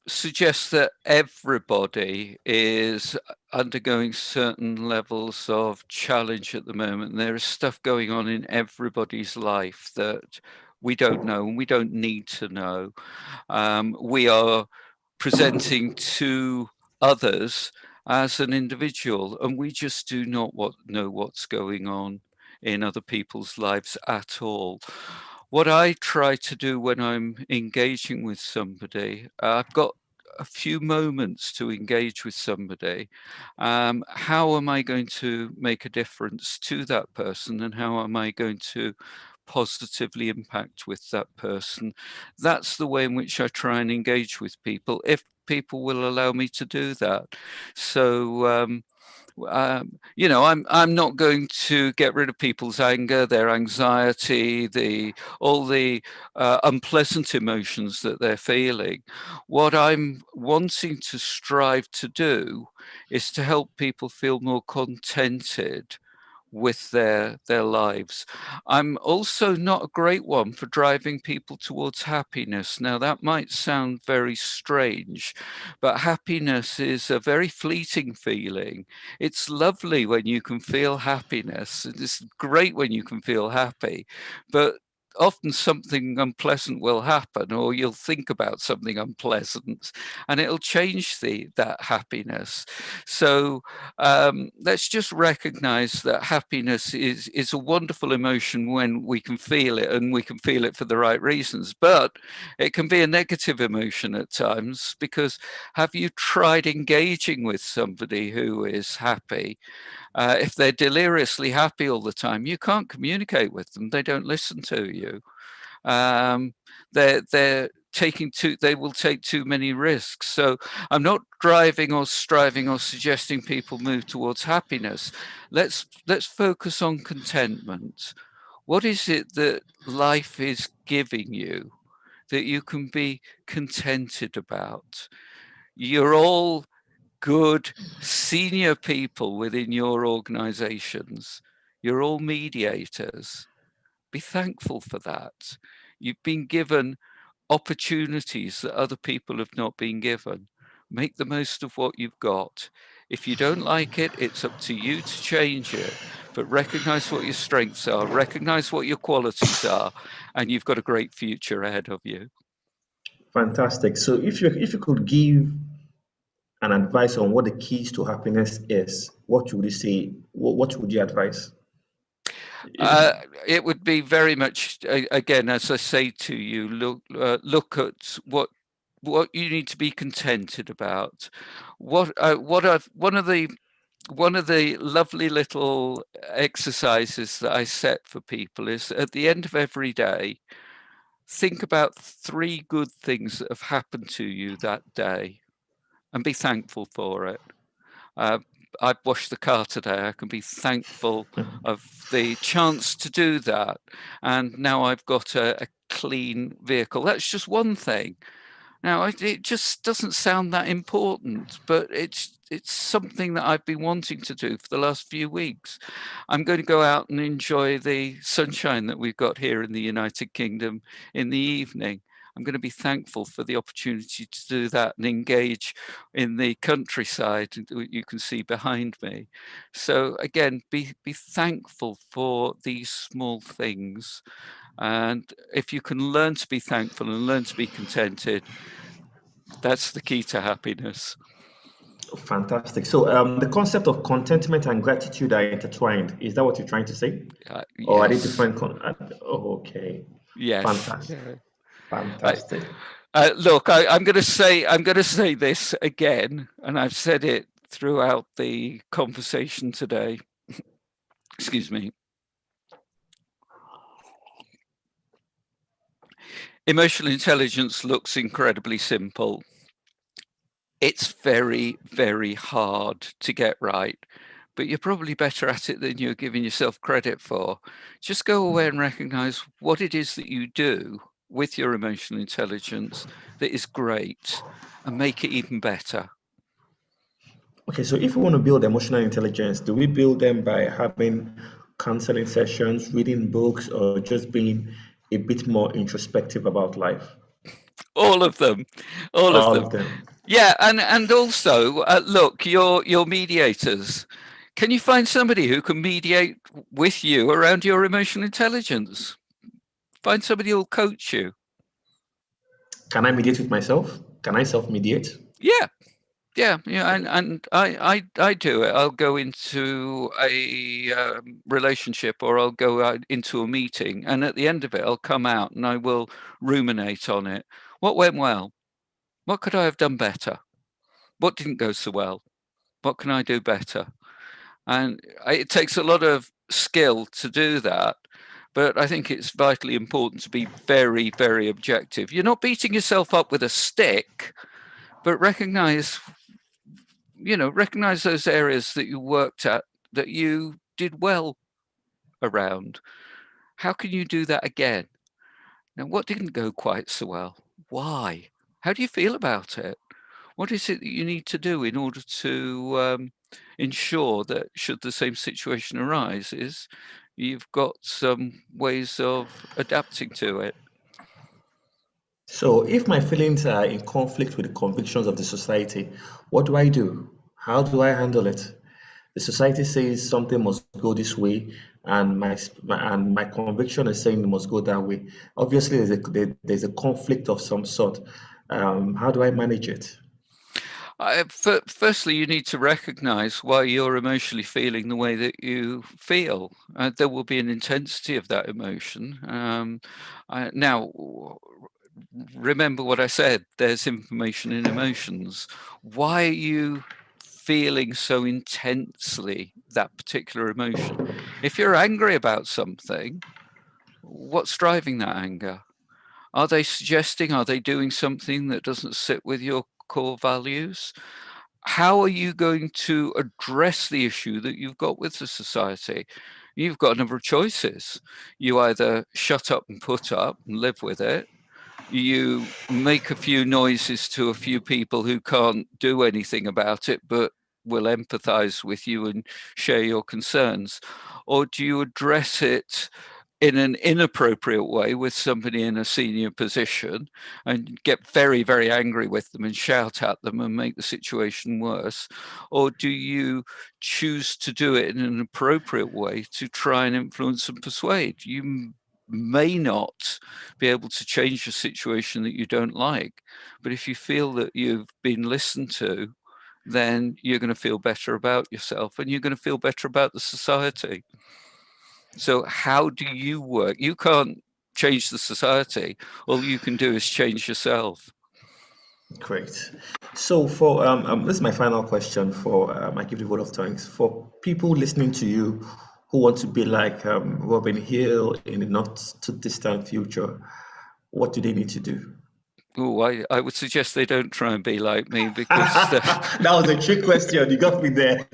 suggest that everybody is undergoing certain levels of challenge at the moment. There is stuff going on in everybody's life that we don't know and we don't need to know. We are presenting to others as an individual, and we just do not know what's going on in other people's lives at all. What I try to do when I'm engaging with somebody, I've got a few moments to engage with somebody. How am I going to make a difference to that person, and how am I going to positively impact with that person? That's the way in which I try and engage with people, if people will allow me to do that. So I'm not going to get rid of people's anger, their anxiety, all the unpleasant emotions that they're feeling. What I'm wanting to strive to do is to help people feel more contented with their lives. I'm also not a great one for driving people towards happiness. Now, that might sound very strange, but happiness is a very fleeting feeling. It's lovely when you can feel happiness. It's great when you can feel happy, but often something unpleasant will happen, or you'll think about something unpleasant and it'll change that happiness. So let's just recognize that happiness is a wonderful emotion when we can feel it, and we can feel it for the right reasons. But it can be a negative emotion at times, because have you tried engaging with somebody who is happy? If they're deliriously happy all the time, you can't communicate with them. They don't listen to you. They're they will take too many risks. So I'm not driving or striving or suggesting people move towards happiness. Let's focus on contentment. What is it that life is giving you that you can be contented about? You're all good senior people within your organizations. You're all mediators. Be thankful for that. You've been given opportunities that other people have not been given. Make the most of what you've got. If you don't like it, it's up to you to change it. But recognize what your strengths are, recognize what your qualities are, and you've got a great future ahead of you. Fantastic. So if you could give an advice on what the keys to happiness is, what would you say? What would you advise? It would be very much, again, as I say to you, look at what you need to be contented about. One of the lovely little exercises that I set for people is, at the end of every day, think about 3 good things that have happened to you that day and be thankful for it. I've washed the car today. I can be thankful of the chance to do that. And now I've got a clean vehicle. That's just one thing. Now, it just doesn't sound that important, but it's something that I've been wanting to do for the last few weeks. I'm going to go out and enjoy the sunshine that we've got here in the United Kingdom in the evening. I'm going to be thankful for the opportunity to do that and engage in the countryside you can see behind me. So again, be thankful for these small things. And if you can learn to be thankful and learn to be contented, that's the key to happiness. Fantastic. So the concept of contentment and gratitude are intertwined. Is that what you're trying to say? Or are they Yes. different? Okay. Yes. Fantastic. Fantastic. Look, I'm going to say this again, and I've said it throughout the conversation today. Excuse me. Emotional intelligence looks incredibly simple. It's very, very hard to get right, but you're probably better at it than you're giving yourself credit for. Just go away and recognize what it is that you do with your emotional intelligence that is great, and make it even better. Okay, so if we want to build emotional intelligence, do we build them by having counseling sessions, reading books, or just being a bit more introspective about life? All of them, all of All them. of them. Yeah, and also, look, you're mediators. Can you find somebody who can mediate with you around your emotional intelligence? Find somebody who'll coach you. Can I mediate with myself? Can I self-mediate? Yeah, and I do it. I'll go into a relationship, or I'll go out into a meeting, and at the end of it, I'll come out and I will ruminate on it. What went well? What could I have done better? What didn't go so well? What can I do better? And it takes a lot of skill to do that. But I think it's vitally important to be very, very objective. You're not beating yourself up with a stick, but recognize those areas that you worked at that you did well around. How can you do that again? Now, what didn't go quite so well? Why? How do you feel about it? What is it that you need to do in order to ensure that, should the same situation arise, you've got some ways of adapting to it? So if my feelings are in conflict with the convictions of the society, what do I do? How do I handle it? The society says something must go this way, and my conviction is saying it must go that way. Obviously, there's a conflict of some sort. How do I manage it? Firstly, you need to recognize why you're emotionally feeling the way that you feel. There will be an intensity of that emotion. Now, remember what I said, there's information in emotions. Why are you feeling so intensely that particular emotion? If you're angry about something, what's driving that anger? Are they doing something that doesn't sit with your core values? How are you going to address the issue that you've got with the society? You've got a number of choices. You either shut up and put up and live with it. You make a few noises to a few people who can't do anything about it, but will empathize with you and share your concerns. Or do you address it in an inappropriate way with somebody in a senior position and get very, very angry with them and shout at them and make the situation worse? Or do you choose to do it in an appropriate way to try and influence and persuade? You may not be able to change a situation that you don't like, but if you feel that you've been listened to, then you're going to feel better about yourself and you're going to feel better about the society. So how do you work? You can't change the society. All you can do is change yourself. Great. So for this is my final question for I give the vote of thanks for people listening to you who want to be like Robin Hill in the not too distant future. What do they need to do? Oh, I would suggest they don't try and be like me, because That was a trick question. You got me there.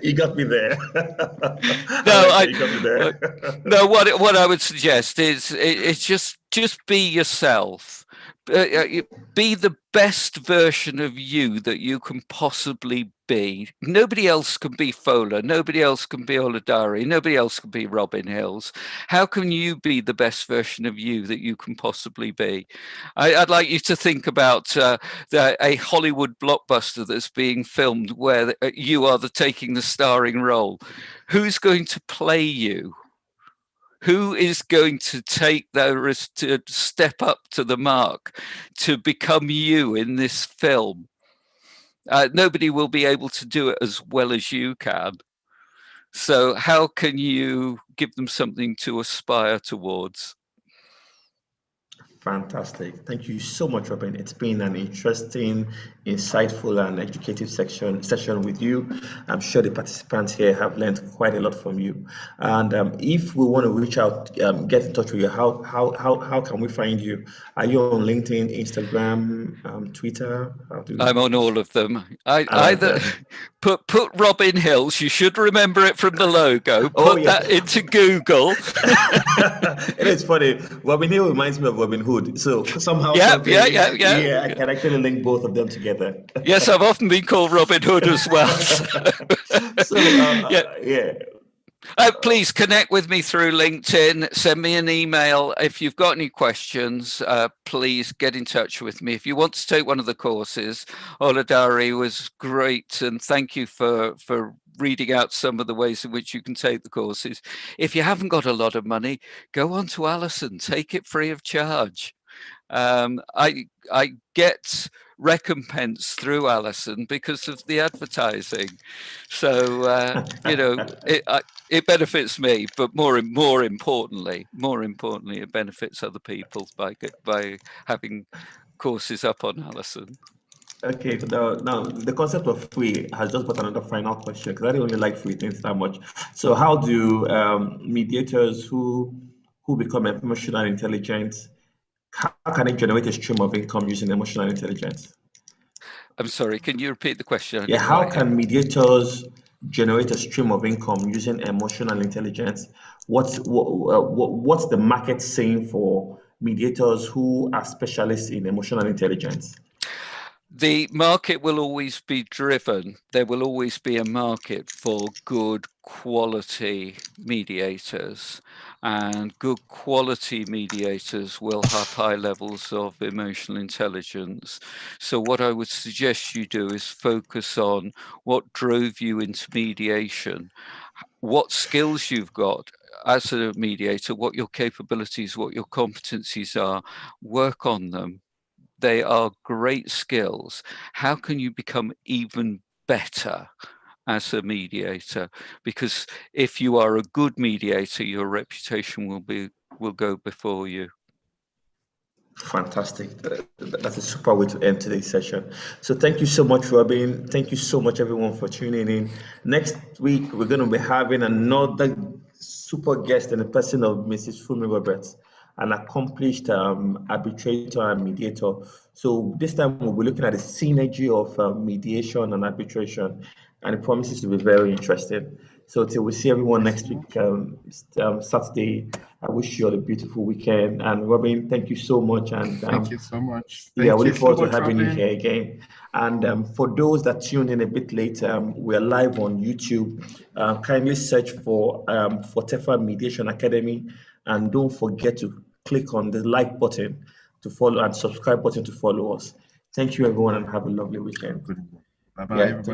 You got me there. You got me there. No, what I would suggest is just be yourself. Be the best version of you that you can possibly be. Nobody else can be Fowler. Nobody else can be Oludari. Nobody else can be Robin Hills. How can you be the best version of you that you can possibly be? I'd like you to think about a Hollywood blockbuster that's being filmed where you are taking the starring role. Who's going to play you? Who is going to take the risk to step up to the mark to become you in this film? Nobody will be able to do it as well as you can. So how can you give them something to aspire towards? Fantastic. Thank you so much, Robin. It's been an interesting, insightful, and educative session with you. I'm sure the participants here have learned quite a lot from you. And if we want to reach out, get in touch with you, how can we find you? Are you on LinkedIn, Instagram, Twitter? I'm on all of them. Either put Robin Hills. You should remember it from the logo. Put that into Google. It is funny. Robin Hill reminds me of Robin Hood. So somehow, yeah, I can actually link both of them together. together. Yes, I've often been called Robin Hood as well. Yeah. Please connect with me through LinkedIn. Send me an email. If you've got any questions, please get in touch with me. If you want to take one of the courses, Oludare was great. And thank you for reading out some of the ways in which you can take the courses. If you haven't got a lot of money, go on to Alison. Take it free of charge. I get recompense through Alison because of the advertising. So, it benefits me, but more importantly, it benefits other people by having courses up on Alison. Okay, now the concept of free has just brought another final question, because I don't really like free things that much. So how do mediators who become emotional intelligent, how can they generate a stream of income using emotional intelligence? I'm sorry, can you repeat the question? Yeah, how can mediators generate a stream of income using emotional intelligence? What's the market saying for mediators who are specialists in emotional intelligence? The market will always be driven. There will always be a market for good quality mediators, and good quality mediators will have high levels of emotional intelligence. So what I would suggest you do is focus on what drove you into mediation, what skills you've got as a mediator, what your capabilities, what your competencies are. Work on them. They are great skills. How can you become even better as a mediator? Because if you are a good mediator, your reputation will go before you. Fantastic. That's a super way to end today's session. So thank you so much, Robin. Thank you so much, everyone, for tuning in. Next week, we're going to be having another super guest in the person of Mrs. Fumi Roberts, an accomplished arbitrator and mediator. So this time we'll be looking at the synergy of mediation and arbitration, and it promises to be very interesting. So till we see everyone next week, Saturday, I wish you all a beautiful weekend. And Robin, thank you so much. And thank you so much. We look forward to having you here again. And for those that tune in a bit later, we're live on YouTube. Kindly search for Tefa Mediation Academy, and don't forget to click on the like button to follow and subscribe button to follow us. Thank you, everyone, and have a lovely weekend. Bye-bye.